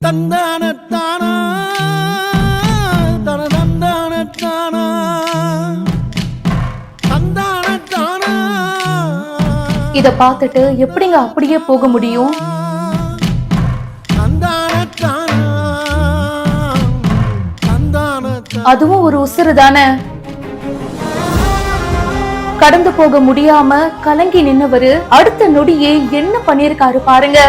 தந்தானத்தானா தனதந்தானத்தானா தந்தானத்தானா. இத பார்த்துட்டு எப்படிங்க அப்படியே போக முடியும்? அதுவும் ஒரு உசுறு தானே. கடந்து போக முடியாம கலங்கி நின்னவரு அடுத்த நொடியே என்ன பண்ணிருக்காரு பாருங்க.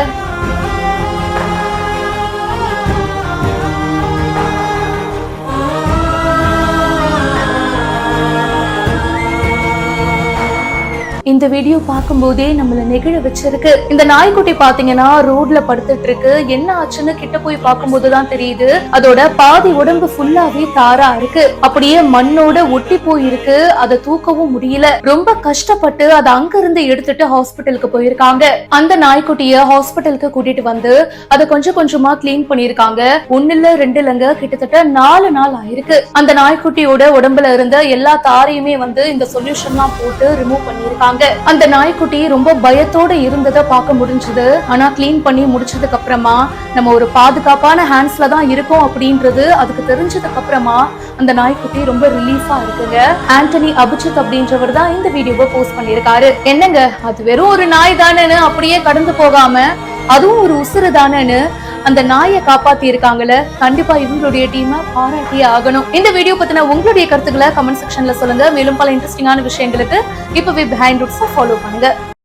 இந்த வீடியோ பார்க்கும் போதே நம்மள நெகிழ வச்சிருக்கு. இந்த நாய்க்குட்டி பாத்தீங்கன்னா ரோட்ல படுத்துட்டு இருக்கு. என்ன ஆச்சுன்னு கிட்ட போய் பார்க்கும் போதுதான் தெரியுது அதோட பாதி உடம்பு ஃபுல்லாவே தாரா இருக்கு. அப்படியே மண்ணோட ஒட்டி போயிருக்கு. அதை தூக்கவும் முடியல. ரொம்ப கஷ்டப்பட்டு அதை அங்க இருந்து எடுத்துட்டு ஹாஸ்பிட்டலுக்கு போயிருக்காங்க. அந்த நாய்க்குட்டிய ஹாஸ்பிட்டலுக்கு கூட்டிட்டு வந்து அதை கொஞ்சம் கொஞ்சமா கிளீன் பண்ணிருக்காங்க. 1 இல்ல 2 இல்லங்க, கிட்டத்தட்ட 4 நாள் ஆயிருக்கு. அந்த நாய்க்குட்டியோட உடம்புல இருந்த எல்லா தாரையுமே வந்து இந்த சொல்யூஷன்லாம் போட்டு ரிமூவ் பண்ணிருக்காங்க. அந்த நாய்க்குட்டி ரொம்ப பயத்தோட இருந்ததை பார்க்க முடிஞ்சது. ஆனா கிளீன் பண்ணி முடிச்சதுக்கு அப்புறமா நம்ம ஒரு பாதுகாப்பான ஹேண்ட்ஸ்ல தான் இருக்கோம் அப்படின்றது அதுக்கு தெரிஞ்சதுக்கு அப்புறமா அந்த நாய்க்குட்டி ரொம்ப ரிலீஃபா இருக்குங்க. ஆண்டனி அபிஜித் அப்படின்றவர் தான் இந்த வீடியோவை போஸ்ட் பண்ணிருக்காரு. என்னங்க, அது வெறும் ஒரு நாய் தானேன்னு அப்படியே கடந்து போகாம அதுவும் ஒரு உசுறு தானேன்னு அந்த நாயை காப்பாத்தி இருக்காங்கல்ல. கண்டிப்பா இவங்களுடைய டீமை பாராட்டியே ஆகணும். இந்த வீடியோ பத்தின உங்களுடைய கருத்துக்களை கமெண்ட் செக்ஷன்ல சொல்லுங்க. மேலும் பல இன்ட்ரெஸ்டிங்கான விஷயங்களுக்கு இப்பவே பிஹைண்ட் ரூட்ஸ் ஃபாலோ பண்ணுங்க.